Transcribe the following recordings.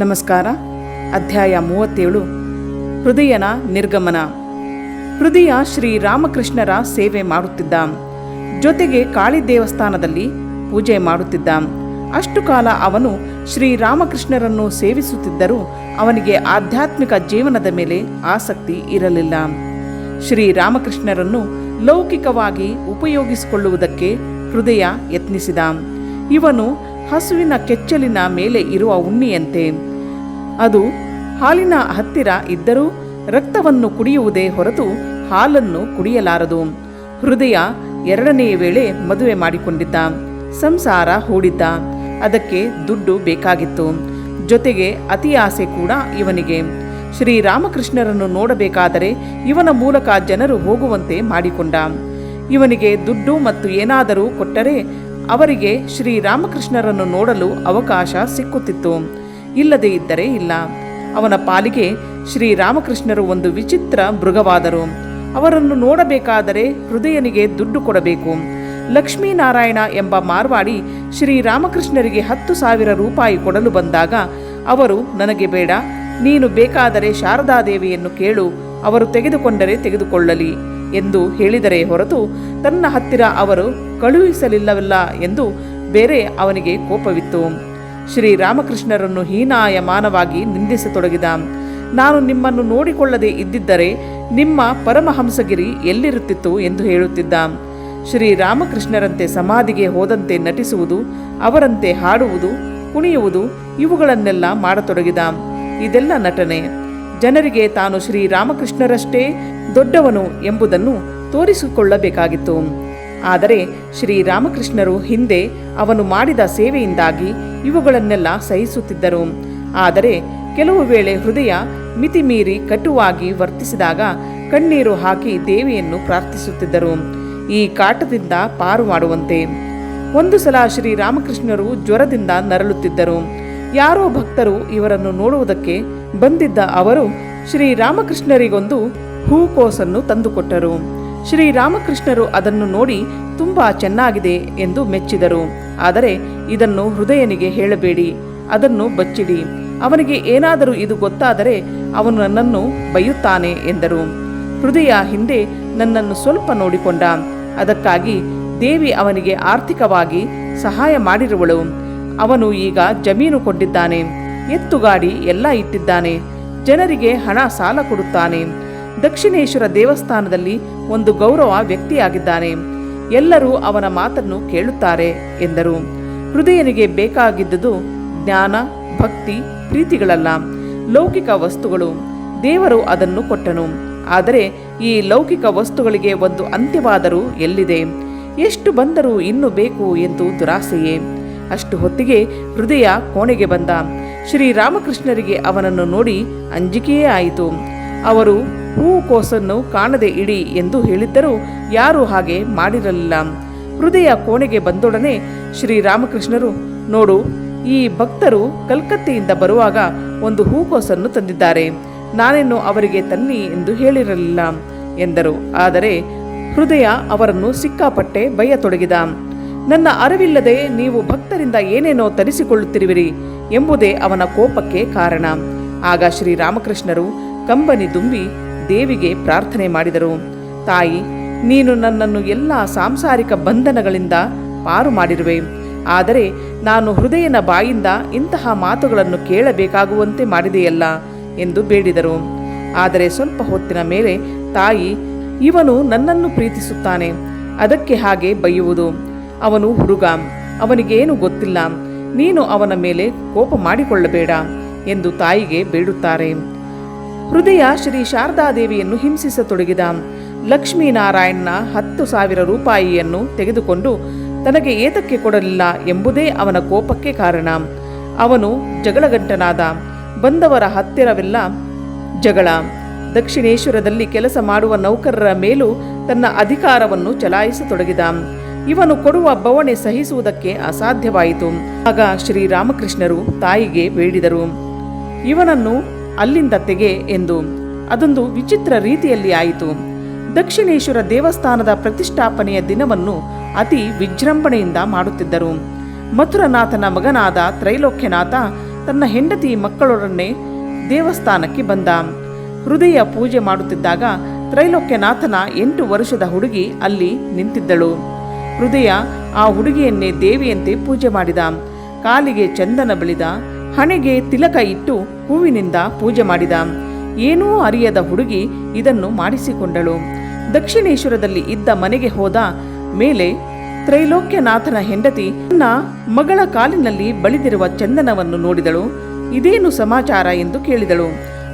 ನಮಸ್ಕಾರ. ಅಧ್ಯಾಯ 37. ಹೃದಯನ ನಿರ್ಗಮನ. ಹೃದಯ ಶ್ರೀರಾಮಕೃಷ್ಣರ ಸೇವೆ ಮಾಡುತ್ತಿದ್ದ. ಜೊತೆಗೆ ಕಾಳಿ ದೇವಸ್ಥಾನದಲ್ಲಿ ಪೂಜೆ ಮಾಡುತ್ತಿದ್ದ. ಅಷ್ಟು ಕಾಲ ಅವನು ಶ್ರೀರಾಮಕೃಷ್ಣರನ್ನು ಸೇವಿಸುತ್ತಿದ್ದರೂ ಅವನಿಗೆ ಆಧ್ಯಾತ್ಮಿಕ ಜೀವನದ ಮೇಲೆ ಆಸಕ್ತಿ ಇರಲಿಲ್ಲ. ಶ್ರೀರಾಮಕೃಷ್ಣರನ್ನು ಲೌಕಿಕವಾಗಿ ಉಪಯೋಗಿಸಿಕೊಳ್ಳುವುದಕ್ಕೆ ಹೃದಯ ಯತ್ನಿಸಿದ. ಇವನು ಹಸುವಿನ ಕೆಚ್ಚಲಿನ ಮೇಲೆ ಇರುವ ಉಣ್ಣಿಯಂತೆ. ಅದು ಹಾಲಿನ ಹತ್ತಿರ ಇದ್ದರೂ ರಕ್ತವನ್ನು ಕುಡಿಯುವುದೇ ಹೊರತು ಹಾಲನ್ನು ಕುಡಿಯಲಾರದು. ಹೃದಯ 2ನೇ ವೇಳೆ ಮದುವೆ ಮಾಡಿಕೊಂಡಿದ್ದ. ಸಂಸಾರ ಹೂಡಿದ್ದ. ಅದಕ್ಕೆ ದುಡ್ಡು ಬೇಕಾಗಿತ್ತು. ಜೊತೆಗೆ ಅತಿ ಆಸೆ ಕೂಡ ಇವನಿಗೆ. ಶ್ರೀರಾಮಕೃಷ್ಣರನ್ನು ನೋಡಬೇಕಾದರೆ ಇವನ ಮೂಲಕ ಜನರು ಹೋಗುವಂತೆ ಮಾಡಿಕೊಂಡ. ಇವನಿಗೆ ದುಡ್ಡು ಮತ್ತು ಏನಾದರೂ ಕೊಟ್ಟರೆ ಅವರಿಗೆ ಶ್ರೀರಾಮಕೃಷ್ಣರನ್ನು ನೋಡಲು ಅವಕಾಶ ಸಿಕ್ಕುತ್ತಿತ್ತು. ಇಲ್ಲದೇ ಇದ್ದರೆ ಇಲ್ಲ. ಅವನ ಪಾಲಿಗೆ ಶ್ರೀರಾಮಕೃಷ್ಣರು ಒಂದು ವಿಚಿತ್ರ ಮೃಗವಾದರು. ಅವರನ್ನು ನೋಡಬೇಕಾದರೆ ಹೃದಯನಿಗೆ ದುಡ್ಡು ಕೊಡಬೇಕು. ಲಕ್ಷ್ಮೀನಾರಾಯಣ ಎಂಬ ಮಾರ್ವಾಡಿ ಶ್ರೀರಾಮಕೃಷ್ಣರಿಗೆ 10,000 ರೂಪಾಯಿ ಕೊಡಲು ಬಂದಾಗ ಅವರು, ನನಗೆ ಬೇಡ, ನೀನು ಬೇಕಾದರೆ ಶಾರದಾದೇವಿಯನ್ನು ಕೇಳು, ಅವರು ತೆಗೆದುಕೊಂಡರೆ ತೆಗೆದುಕೊಳ್ಳಲಿ ಎಂದು ಹೇಳಿದರೆ ಹೊರತು ತನ್ನ ಹತ್ತಿರ ಅವರು ಕಳುಹಿಸಲಿಲ್ಲವಲ್ಲ ಎಂದು ಬೇರೆ ಅವನಿಗೆ ಕೋಪವಿತ್ತು. ಶ್ರೀರಾಮಕೃಷ್ಣರನ್ನು ಹೀನಾಯಮಾನವಾಗಿ ನಿಂದಿಸತೊಡಗಿದ. ನಾನು ನಿಮ್ಮನ್ನು ನೋಡಿಕೊಳ್ಳದೆ ಇದ್ದಿದ್ದರೆ ನಿಮ್ಮ ಪರಮಹಂಸಗಿರಿ ಎಲ್ಲಿರುತ್ತಿತ್ತು ಎಂದು ಹೇಳುತ್ತಿದ್ದ. ಶ್ರೀರಾಮಕೃಷ್ಣರಂತೆ ಸಮಾಧಿಗೆ ಹೋದಂತೆ ನಟಿಸುವುದು, ಅವರಂತೆ ಹಾಡುವುದು, ಕುಣಿಯುವುದು ಇವುಗಳನ್ನೆಲ್ಲ ಮಾಡತೊಡಗಿದ. ಇದೆಲ್ಲ ನಟನೆ. ಜನರಿಗೆ ತಾನು ಶ್ರೀರಾಮಕೃಷ್ಣರಷ್ಟೇ ದೊಡ್ಡವನು ಎಂಬುದನ್ನು ತೋರಿಸಿಕೊಳ್ಳಬೇಕಾಗಿತ್ತು. ಆದರೆ ಶ್ರೀರಾಮಕೃಷ್ಣರು ಹಿಂದೆ ಅವನು ಮಾಡಿದ ಸೇವೆಯಿಂದಾಗಿ ಇವುಗಳನ್ನೆಲ್ಲ ಸಹಿಸುತ್ತಿದ್ದರು. ಆದರೆ ಕೆಲವು ವೇಳೆ ಹೃದಯ ಮಿತಿಮೀರಿ ಕಟುವಾಗಿ ವರ್ತಿಸಿದಾಗ ಕಣ್ಣೀರು ಹಾಕಿ ದೇವಿಯನ್ನು ಪ್ರಾರ್ಥಿಸುತ್ತಿದ್ದರು, ಈ ಕಾಟದಿಂದ ಪಾರು ಮಾಡುವಂತೆ. ಒಂದು ಸಲ ಶ್ರೀರಾಮಕೃಷ್ಣರು ಜ್ವರದಿಂದ ನರಳುತ್ತಿದ್ದರು. ಯಾರೋ ಭಕ್ತರು ಇವರನ್ನು ನೋಡುವುದಕ್ಕೆ ಬಂದಿದ್ದ ಅವರು ಶ್ರೀರಾಮಕೃಷ್ಣರಿಗೊಂದು ಹೂಕೋಸನ್ನು ತಂದುಕೊಟ್ಟರು. ಶ್ರೀರಾಮಕೃಷ್ಣರು ಅದನ್ನು ನೋಡಿ ತುಂಬಾ ಚೆನ್ನಾಗಿದೆ ಎಂದು ಮೆಚ್ಚಿದರು. ಆದರೆ ಇದನ್ನು ಹೃದಯನಿಗೆ ಹೇಳಬೇಡಿ, ಅದನ್ನು ಬಚ್ಚಿಡಿ, ಅವನಿಗೆ ಏನಾದರೂ ಇದು ಗೊತ್ತಾದರೆ ಅವನು ನನ್ನನ್ನು ಬೈಯುತ್ತಾನೆ ಎಂದರು. ಹೃದಯ ಹಿಂದೆ ನನ್ನನ್ನು ಸ್ವಲ್ಪ ನೋಡಿಕೊಂಡ. ಅದಕ್ಕಾಗಿ ದೇವಿ ಅವನಿಗೆ ಆರ್ಥಿಕವಾಗಿ ಸಹಾಯ ಮಾಡಿರುವಳು. ಅವನು ಈಗ ಜಮೀನು ಕೊಂಡಿದ್ದಾನೆ, ಎತ್ತುಗಾಡಿ ಎಲ್ಲ ಇಟ್ಟಿದ್ದಾನೆ, ಜನರಿಗೆ ಹಣ ಸಾಲ ಕೊಡುತ್ತಾನೆ, ದಕ್ಷಿಣೇಶ್ವರ ದೇವಸ್ಥಾನದಲ್ಲಿ ಒಂದು ಗೌರವ ವ್ಯಕ್ತಿಯಾಗಿದ್ದಾನೆ, ಎಲ್ಲರೂ ಅವನ ಮಾತನ್ನು ಕೇಳುತ್ತಾರೆ ಎಂದರು. ಹೃದಯನಿಗೆ ಬೇಕಾಗಿದ್ದುದು ಜ್ಞಾನ, ಭಕ್ತಿ, ಪ್ರೀತಿಗಳಲ್ಲ, ಲೌಕಿಕ ವಸ್ತುಗಳು. ದೇವರು ಅದನ್ನು ಕೊಟ್ಟನು. ಆದರೆ ಈ ಲೌಕಿಕ ವಸ್ತುಗಳಿಗೆ ಒಂದು ಅಂತ್ಯವಾದರೂ ಎಲ್ಲಿದೆ? ಎಷ್ಟು ಬಂದರೂ ಇನ್ನೂ ಬೇಕು ಎಂದು ದುರಾಸೆಯೇ. ಅಷ್ಟು ಹೊತ್ತಿಗೆ ಹೃದಯ ಕೋಣೆಗೆ ಬಂದ. ಶ್ರೀರಾಮಕೃಷ್ಣರಿಗೆ ಅವನನ್ನು ನೋಡಿ ಅಂಜಿಕೆಯೇ ಆಯಿತು. ಅವರು ಹೂಕೋಸನ್ನು ಕಾಣದೆ ಇಡಿ ಎಂದು ಹೇಳಿದ್ದರೂ ಯಾರೂ ಹಾಗೆ ಮಾಡಿರಲಿಲ್ಲ. ಹೃದಯ ಕೋಣೆಗೆ ಬಂದೊಡನೆ ಶ್ರೀರಾಮಕೃಷ್ಣರು, ನೋಡು, ಈ ಭಕ್ತರು ಕಲ್ಕತ್ತೆಯಿಂದ ಬರುವಾಗ ಒಂದು ಹೂಕೋಸನ್ನು ತಂದಿದ್ದಾರೆ, ನಾನೇನು ಅವರಿಗೆ ತನ್ನಿ ಎಂದು ಹೇಳಿರಲಿಲ್ಲ ಎಂದರು. ಆದರೆ ಹೃದಯ ಅವರನ್ನು ಸಿಕ್ಕಾಪಟ್ಟೆ ಬೈಯತೊಡಗಿದ. ನನ್ನ ಅರಿವಿಲ್ಲದೆ ನೀವು ಭಕ್ತರಿಂದ ಏನೇನೋ ತರಿಸಿಕೊಳ್ಳುತ್ತಿರುವಿರಿ ಎಂಬುದೇ ಅವನ ಕೋಪಕ್ಕೆ ಕಾರಣ. ಆಗ ಶ್ರೀರಾಮಕೃಷ್ಣರು ಕಂಬನಿ ದುಂಬಿ ದೇವಿಗೆ ಪ್ರಾರ್ಥನೆ ಮಾಡಿದರು. ತಾಯಿ, ನೀನು ನನ್ನನ್ನು ಎಲ್ಲ ಸಾಂಸಾರಿಕ ಬಂಧನಗಳಿಂದ ಪಾರು ಮಾಡಿರುವೆ. ಆದರೆ ನಾನು ಹೃದಯನ ಬಾಯಿಂದ ಇಂತಹ ಮಾತುಗಳನ್ನು ಕೇಳಬೇಕಾಗುವಂತೆ ಮಾಡಿದೆಯಲ್ಲ ಎಂದು ಬೇಡಿದರು. ಆದರೆ ಸ್ವಲ್ಪ ಹೊತ್ತಿನ ಮೇಲೆ ತಾಯಿ, ಇವನು ನನ್ನನ್ನು ಪ್ರೀತಿಸುತ್ತಾನೆ, ಅದಕ್ಕೆ ಹಾಗೆ ಬೈಯುವುದು. ಅವನು ಹುಡುಗ, ಅವನಿಗೇನು ಗೊತ್ತಿಲ್ಲ, ನೀನು ಅವನ ಮೇಲೆ ಕೋಪ ಮಾಡಿಕೊಳ್ಳಬೇಡ ಎಂದು ತಾಯಿಗೆ ಬೇಡುತ್ತಾರೆ. ಹೃದಯ ಶ್ರೀ ಶಾರದಾದೇವಿಯನ್ನು ಹಿಂಸಿಸತೊಡಗಿದ. ಲಕ್ಷ್ಮೀನಾರಾಯಣನ 10,000 ರೂಪಾಯಿಯನ್ನು ತೆಗೆದುಕೊಂಡು ತನಗೆ ಏತಕ್ಕೆ ಕೊಡಲಿಲ್ಲ ಎಂಬುದೇ ಅವನ ಕೋಪಕ್ಕೆ ಕಾರಣ. ಅವನು ಜಗಳಗಂಟನಾದ. ಬಂದವರ ಹತ್ತಿರವೆಲ್ಲ ಜಗಳ. ದಕ್ಷಿಣೇಶ್ವರದಲ್ಲಿ ಕೆಲಸ ಮಾಡುವ ನೌಕರರ ಮೇಲೂ ತನ್ನ ಅಧಿಕಾರವನ್ನು ಚಲಾಯಿಸತೊಡಗಿದ. ಇವನು ಕೊಡುವ ಬವಣೆ ಸಹಿಸುವುದಕ್ಕೆ ಅಸಾಧ್ಯವಾಯಿತು. ಆಗ ಶ್ರೀರಾಮಕೃಷ್ಣರು ತಾಯಿಗೆ ಬೇಡಿದರು, ಇವನನ್ನು ಅಲ್ಲಿಂದ ತೆಗೆ ಎಂದು. ಅದೊಂದು ವಿಚಿತ್ರ ರೀತಿಯಲ್ಲಿ ಆಯಿತು. ದಕ್ಷಿಣೇಶ್ವರ ದೇವಸ್ಥಾನದ ಪ್ರತಿಷ್ಠಾಪನೆಯ ದಿನವನ್ನು ಅತಿ ವಿಜೃಂಭಣೆಯಿಂದ ಮಾಡುತ್ತಿದ್ದರು. ಮಥುರನಾಥನ ಮಗನಾದ ತ್ರೈಲೋಕ್ಯನಾಥ ತನ್ನ ಹೆಂಡತಿ ಮಕ್ಕಳೊಡನೆ ದೇವಸ್ಥಾನಕ್ಕೆ ಬಂದ. ಹೃದಯ ಪೂಜೆ ಮಾಡುತ್ತಿದ್ದಾಗ ತ್ರೈಲೋಕ್ಯನಾಥನ 8 ವರ್ಷದ ಹುಡುಗಿ ಅಲ್ಲಿ ನಿಂತಿದ್ದಳು. ಹೃದಯ ಆ ಹುಡುಗಿಯನ್ನೇ ದೇವಿಯಂತೆ ಪೂಜೆ ಮಾಡಿದ. ಕಾಲಿಗೆ ಚಂದನ ಬಳಿದ, ಹಣೆಗೆ ತಿಲಕ ಇಟ್ಟು ಹೂವಿನಿಂದ ಪೂಜೆ ಮಾಡಿದ. ಏನೂ ಅರಿಯದ ಹುಡುಗಿ ಇದನ್ನು ಮಾಡಿಸಿಕೊಂಡಳು. ದಕ್ಷಿಣೇಶ್ವರದಲ್ಲಿ ಇದ್ದ ಮನೆಗೆ ಹೋದ ಮೇಲೆ ತ್ರೈಲೋಕ್ಯನಾಥನ ಹೆಂಡತಿ ತನ್ನ ಮಗಳ ಕಾಲಿನಲ್ಲಿ ಬಳಿದಿರುವ ಚಂದನವನ್ನು ನೋಡಿದಳು. ಇದೇನು ಸಮಾಚಾರ ಎಂದು ಕೇಳಿದಳು.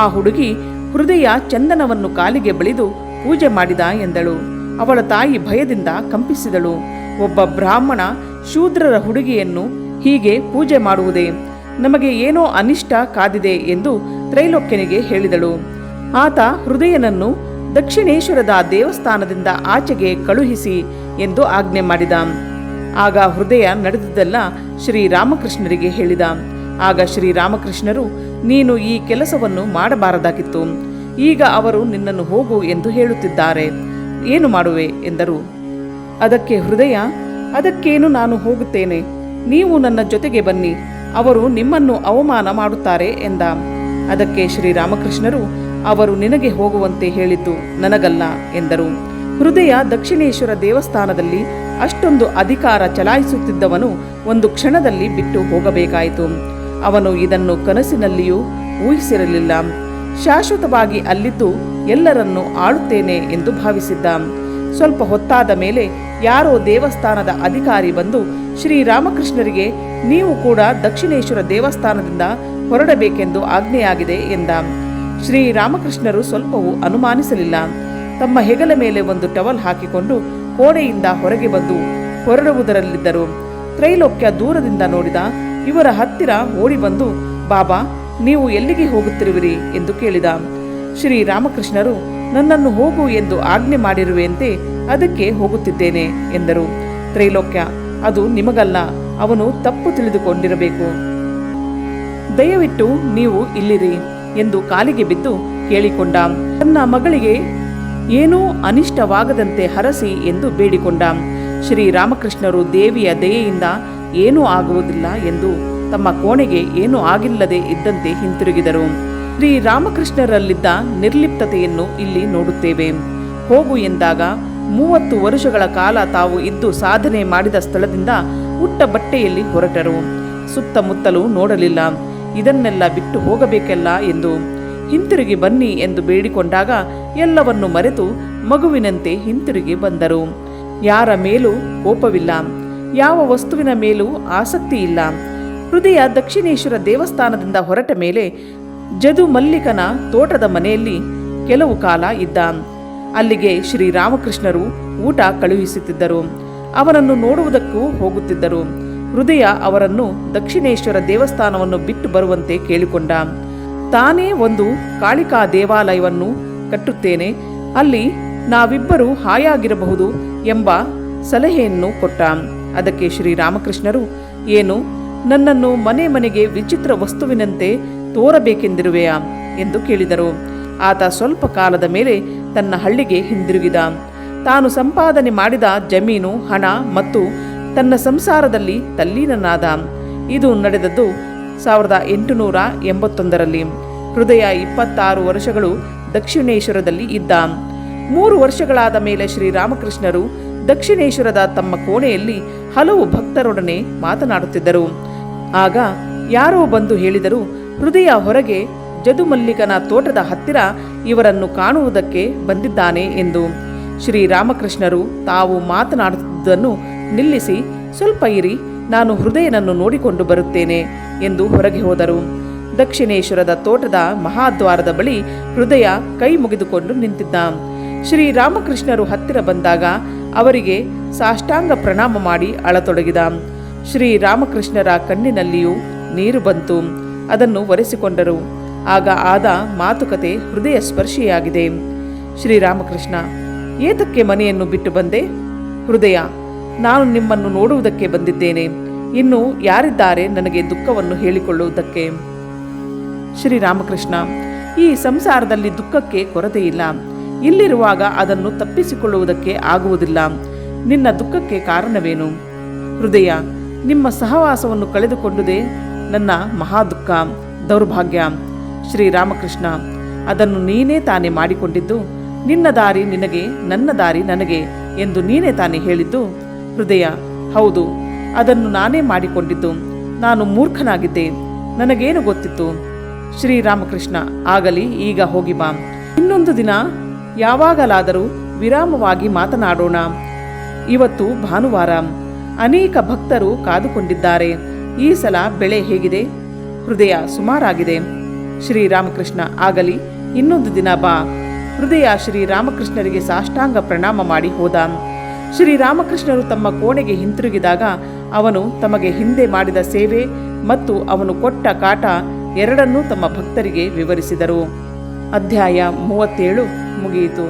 ಆ ಹುಡುಗಿ ಹೃದಯ ಚಂದನವನ್ನು ಕಾಲಿಗೆ ಬಳಿದು ಪೂಜೆ ಮಾಡಿದ ಎಂದಳು. ಅವಳ ತಾಯಿ ಭಯದಿಂದ ಕಂಪಿಸಿದಳು. ಒಬ್ಬ ಬ್ರಾಹ್ಮಣ ಶೂದ್ರರ ಹುಡುಗಿಯನ್ನು ಹೀಗೆ ಪೂಜೆ ಮಾಡುವುದೇ? ನಮಗೆ ಏನೋ ಅನಿಷ್ಟ ಕಾದಿದೆ ಎಂದು ತ್ರೈಲೋಕ್ಯನಿಗೆ ಹೇಳಿದಳು. ಆತ ಹೃದಯನನ್ನು ದಕ್ಷಿಣೇಶ್ವರದ ದೇವಸ್ಥಾನದಿಂದ ಆಚೆಗೆ ಕಳುಹಿಸಿ ಎಂದು ಆಜ್ಞೆ ಮಾಡಿದ. ಆಗ ಹೃದಯ ನಡೆದುದೆಲ್ಲ ಶ್ರೀರಾಮಕೃಷ್ಣರಿಗೆ ಹೇಳಿದ. ಆಗ ಶ್ರೀರಾಮಕೃಷ್ಣರು, ನೀನು ಈ ಕೆಲಸವನ್ನು ಮಾಡಬಾರದಾಗಿತ್ತು. ಈಗ ಅವರು ನಿನ್ನನ್ನು ಹೋಗು ಎಂದು ಹೇಳುತ್ತಿದ್ದಾರೆ, ಏನು ಮಾಡುವೆ ಎಂದರು. ಅದಕ್ಕೆ ಹೃದಯ, ಅದಕ್ಕೇನು, ನಾನು ಹೋಗುತ್ತೇನೆ, ನೀವು ನನ್ನ ಜೊತೆಗೆ ಬನ್ನಿ, ಅವರು ನಿಮ್ಮನ್ನು ಅವಮಾನ ಮಾಡುತ್ತಾರೆ ಎಂದ. ಅದಕ್ಕೆ ಶ್ರೀರಾಮಕೃಷ್ಣರು, ಅವರು ನಿನಗೆ ಹೋಗುವಂತೆ ಹೇಳಿದ್ದು ನನಗಲ್ಲ ಎಂದರು. ಹೃದಯ ದಕ್ಷಿಣೇಶ್ವರ ದೇವಸ್ಥಾನದಲ್ಲಿ ಅಷ್ಟೊಂದು ಅಧಿಕಾರ ಚಲಾಯಿಸುತ್ತಿದ್ದವನು ಒಂದು ಕ್ಷಣದಲ್ಲಿ ಬಿಟ್ಟು ಹೋಗಬೇಕಾಯಿತು. ಅವನು ಇದನ್ನು ಕನಸಿನಲ್ಲಿಯೂ ಊಹಿಸಿರಲಿಲ್ಲ. ಶಾಶ್ವತವಾಗಿ ಅಲ್ಲಿದ್ದು ಎಲ್ಲರನ್ನೂ ಆಳುತ್ತೇನೆ ಎಂದು ಭಾವಿಸಿದ್ದ. ಸ್ವಲ್ಪ ಹೊತ್ತಾದ ಮೇಲೆ ಯಾರೋ ದೇವಸ್ಥಾನದ ಅಧಿಕಾರಿ ಬಂದು ಶ್ರೀರಾಮಕೃಷ್ಣರಿಗೆ, ನೀವು ಕೂಡ ದಕ್ಷಿಣೇಶ್ವರ ದೇವಸ್ಥಾನದಿಂದ ಹೊರಡಬೇಕೆಂದು ಆಜ್ಞೆಯಾಗಿದೆ ಎಂದ. ಶ್ರೀರಾಮಕೃಷ್ಣರು ಸ್ವಲ್ಪವೂ ಅನುಮಾನಿಸಲಿಲ್ಲ. ತಮ್ಮ ಹೆಗಲ ಮೇಲೆ ಒಂದು ಟವಲ್ ಹಾಕಿಕೊಂಡು ಕೋಣೆಯಿಂದ ಹೊರಗೆ ಬಂದು ಹೊರಡುವುದರಲ್ಲಿದ್ದರು. ತ್ರೈಲೋಕ್ಯ ದೂರದಿಂದ ನೋಡಿದ. ಇವರ ಹತ್ತಿರ ಓಡಿ ಬಂದು, ಬಾಬಾ, ನೀವು ಎಲ್ಲಿಗೆ ಹೋಗುತ್ತಿರುವಿರಿ ಎಂದು ಕೇಳಿದ. ಶ್ರೀರಾಮಕೃಷ್ಣರು, ನನ್ನನ್ನು ಹೋಗು ಎಂದು ಆಜ್ಞೆ ಮಾಡಿರುವೆಯಂತೆ, ಅದಕ್ಕೆ ಹೋಗುತ್ತಿದ್ದೇನೆ ಎಂದರು. ತ್ರೈಲೋಕ್ಯ, ಅದು ನಿಮಗಲ್ಲ, ಅವನು ತಪ್ಪು ತಿಳಿದುಕೊಂಡಿರಬೇಕು. ದಯವಿಟ್ಟು ನೀವು ಇಲ್ಲಿರಿ ಎಂದು ಕಾಲಿಗೆ ಬಿದ್ದು ಕೇಳಿಕೊಂಡ. ತನ್ನ ಮಗಳಿಗೆ ಏನೂ ಅನಿಷ್ಟವಾಗದಂತೆ ಹರಸಿ ಎಂದು ಬೇಡಿಕೊಂಡ. ಶ್ರೀರಾಮಕೃಷ್ಣರು ದೇವಿಯ ದಯೆಯಿಂದ ಏನೂ ಆಗುವುದಿಲ್ಲ ಎಂದು ತಮ್ಮ ಕೋಣೆಗೆ ಏನೂ ಆಗಿಲ್ಲದೆ ಇದ್ದಂತೆ ಹಿಂತಿರುಗಿದರು. ಶ್ರೀರಾಮಕೃಷ್ಣರಲ್ಲಿದ್ದ ನಿರ್ಲಿಪ್ತತೆಯನ್ನು ಇಲ್ಲಿ ನೋಡುತ್ತೇವೆ. ಹೋಗು ಎಂದಾಗ 30 ವರ್ಷಗಳ ಕಾಲ ತಾವು ಇದ್ದು ಸಾಧನೆ ಮಾಡಿದ ಸ್ಥಳದಿಂದ ಉಟ್ಟ ಬಟ್ಟೆಯಲ್ಲಿ ಹೊರಟರು. ಸುತ್ತಮುತ್ತಲೂ ನೋಡಲಿಲ್ಲ. ಇದನ್ನೆಲ್ಲ ಬಿಟ್ಟು ಹೋಗಬೇಕಲ್ಲ ಎಂದು. ಹಿಂತಿರುಗಿ ಬನ್ನಿ ಎಂದು ಬೇಡಿಕೊಂಡಾಗ ಎಲ್ಲವನ್ನು ಮರೆತು ಮಗುವಿನಂತೆ ಹಿಂತಿರುಗಿ ಬಂದರು. ಯಾರ ಮೇಲೂ ಕೋಪವಿಲ್ಲ, ಯಾವ ವಸ್ತುವಿನ ಮೇಲೂ ಆಸಕ್ತಿ ಇಲ್ಲ. ಹೃದಯ ದಕ್ಷಿಣೇಶ್ವರ ದೇವಸ್ಥಾನದಿಂದ ಹೊರಟ ಮೇಲೆ ಜದು ಮಲ್ಲಿಕನ ತೋಟದ ಮನೆಯಲ್ಲಿ ಕೆಲವು ಕಾಲ ಇದ್ದ. ಅಲ್ಲಿಗೆ ಶ್ರೀರಾಮಕೃಷ್ಣರು ಊಟ ಕಳುಹಿಸುತ್ತಿದ್ದರು. ಅವನನ್ನು ನೋಡುವುದಕ್ಕೂ ಹೋಗುತ್ತಿದ್ದರು. ಹೃದಯ ಅವರನ್ನು ದಕ್ಷಿಣೇಶ್ವರ ದೇವಸ್ಥಾನವನ್ನು ಬಿಟ್ಟು ಬರುವಂತೆ ಕೇಳಿಕೊಂಡ. ತಾನೇ ಒಂದು ಕಾಳಿಕಾ ದೇವಾಲಯವನ್ನು ಕಟ್ಟುತ್ತೇನೆ, ಅಲ್ಲಿ ನಾವಿಬ್ಬರೂ ಹಾಯಾಗಿರಬಹುದು ಎಂಬ ಸಲಹೆಯನ್ನು ಕೊಟ್ಟ. ಅದಕ್ಕೆ ಶ್ರೀರಾಮಕೃಷ್ಣರು, ಏನು, ನನ್ನನ್ನು ಮನೆ ಮನೆಗೆ ವಿಚಿತ್ರ ವಸ್ತುವಿನಂತೆ ತೋರಬೇಕೆಂದಿರುವೆಯಾ ಎಂದು ಕೇಳಿದರು. ಆತ ಸ್ವಲ್ಪ ಕಾಲದ ಮೇಲೆ ತನ್ನ ಹಳ್ಳಿಗೆ ಹಿಂದಿರುಗಿದ. ತಾನು ಸಂಪಾದನೆ ಮಾಡಿದ ಜಮೀನು, ಹಣ ಮತ್ತು ತನ್ನ ಸಂಸಾರದಲ್ಲಿ ತಲ್ಲೀನನಾದ. ಇದು ನಡೆದದ್ದು 1881ರಲ್ಲಿ. ಹೃದಯ 26 ವರ್ಷಗಳು ದಕ್ಷಿಣೇಶ್ವರದಲ್ಲಿ ಇದ್ದ. 3 ವರ್ಷಗಳಾದ ಮೇಲೆ ಶ್ರೀರಾಮಕೃಷ್ಣರು ದಕ್ಷಿಣೇಶ್ವರದ ತಮ್ಮ ಕೋಣೆಯಲ್ಲಿ ಹಲವು ಭಕ್ತರೊಡನೆ ಮಾತನಾಡುತ್ತಿದ್ದರು. ಆಗ ಯಾರೋ ಬಂದು ಹೇಳಿದರು, ಹೃದಯ ಹೊರಗೆ ಜದುಮಲ್ಲಿಕನ ತೋಟದ ಹತ್ತಿರ ಇವರನ್ನು ಕಾಣುವುದಕ್ಕೆ ಬಂದಿದ್ದಾನೆ ಎಂದು. ಶ್ರೀರಾಮಕೃಷ್ಣರು ತಾವು ಮಾತನಾಡುತ್ತಿದ್ದುದನ್ನು ನಿಲ್ಲಿಸಿ, ಸ್ವಲ್ಪ ಇರಿ, ನಾನು ಹೃದಯನನ್ನು ನೋಡಿಕೊಂಡು ಬರುತ್ತೇನೆ ಎಂದು ಹೊರಗೆ ಹೋದರು. ದಕ್ಷಿಣೇಶ್ವರದ ತೋಟದ ಮಹಾದ್ವಾರದ ಬಳಿ ಹೃದಯ ಕೈ ಮುಗಿದುಕೊಂಡು ನಿಂತಿದ್ದ. ಶ್ರೀರಾಮಕೃಷ್ಣರು ಹತ್ತಿರ ಬಂದಾಗ ಅವರಿಗೆ ಸಾಷ್ಟಾಂಗ ಪ್ರಣಾಮ ಮಾಡಿ ಅಳತೊಡಗಿದ. ಶ್ರೀರಾಮಕೃಷ್ಣರ ಕಣ್ಣಿನಲ್ಲಿಯೂ ನೀರು ಬಂತು. ಅದನ್ನು ಒರೆಸಿಕೊಂಡರು. ಆಗ ಆದ ಮಾತುಕತೆ ಹೃದಯ ಸ್ಪರ್ಶಿಯಾಗಿದೆ. ಶ್ರೀರಾಮಕೃಷ್ಣ, ಏತಕ್ಕೆ ಮನೆಯನ್ನು ಬಿಟ್ಟು ಬಂದೆ? ಹೃದಯ, ನಾನು ನಿಮ್ಮನ್ನು ನೋಡುವುದಕ್ಕೆ ಬಂದಿದ್ದೇನೆ. ಇನ್ನು ಯಾರಿದ್ದಾರೆ ನನಗೆ ದುಃಖವನ್ನು ಹೇಳಿಕೊಳ್ಳುವುದಕ್ಕೆ? ಶ್ರೀರಾಮಕೃಷ್ಣ, ಈ ಸಂಸಾರದಲ್ಲಿ ದುಃಖಕ್ಕೆ ಕೊರತೆಯಿಲ್ಲ. ಇಲ್ಲಿರುವಾಗ ಅದನ್ನು ತಪ್ಪಿಸಿಕೊಳ್ಳುವುದಕ್ಕೆ ಆಗುವುದಿಲ್ಲ. ನಿನ್ನ ದುಃಖಕ್ಕೆ ಕಾರಣವೇನು? ಹೃದಯ, ನಿಮ್ಮ ಸಹವಾಸವನ್ನು ಕಳೆದುಕೊಂಡುದೇ ನನ್ನ ಮಹಾದುಃಖ, ದೌರ್ಭಾಗ್ಯ. ಶ್ರೀರಾಮಕೃಷ್ಣ, ಅದನ್ನು ನೀನೇ ತಾನೇ ಮಾಡಿಕೊಂಡಿದ್ದು. ನಿನ್ನ ದಾರಿ ನಿನಗೆ, ನನ್ನ ದಾರಿ ನನಗೆ ಎಂದು ನೀನೇ ತಾನೇ ಹೇಳಿದ್ದು. ಹೃದಯ: ಹೌದು, ಅದನ್ನು ನಾನೇ ಮಾಡಿಕೊಂಡಿದ್ದು. ನಾನು ಮೂರ್ಖನಾಗಿದ್ದೆ, ನನಗೇನು ಗೊತ್ತಿತ್ತು. ಶ್ರೀರಾಮಕೃಷ್ಣ: ಆಗಲಿ, ಈಗ ಹೋಗಿ ಬಾ. ಇನ್ನೊಂದು ದಿನ ಯಾವಾಗಲಾದರೂ ವಿರಾಮವಾಗಿ ಮಾತನಾಡೋಣ. ಇವತ್ತು ಭಾನುವಾರ, ಅನೇಕ ಭಕ್ತರು ಕಾದುಕೊಂಡಿದ್ದಾರೆ. ಈ ಸಲ ಬೆಳೆ ಹೇಗಿದೆ? ಹೃದಯ: ಸುಮಾರಾಗಿದೆ. ಶ್ರೀರಾಮಕೃಷ್ಣ: ಆಗಲಿ, ಇನ್ನೊಂದು ದಿನ ಬಾ. ಹೃದಯ ಶ್ರೀರಾಮಕೃಷ್ಣರಿಗೆ ಸಾಷ್ಟಾಂಗ ಪ್ರಣಾಮ ಮಾಡಿ ಹೋದ. ಶ್ರೀರಾಮಕೃಷ್ಣರು ತಮ್ಮ ಕೋಣೆಗೆ ಹಿಂತಿರುಗಿದಾಗ ಅವನು ತಮಗೆ ಹಿಂದೆ ಮಾಡಿದ ಸೇವೆ ಮತ್ತು ಅವನು ಕೊಟ್ಟ ಕಾಟ ಎರಡನ್ನೂ ತಮ್ಮ ಭಕ್ತರಿಗೆ ವಿವರಿಸಿದರು. ಅಧ್ಯಾಯ 37 ಮುಗಿಯಿತು.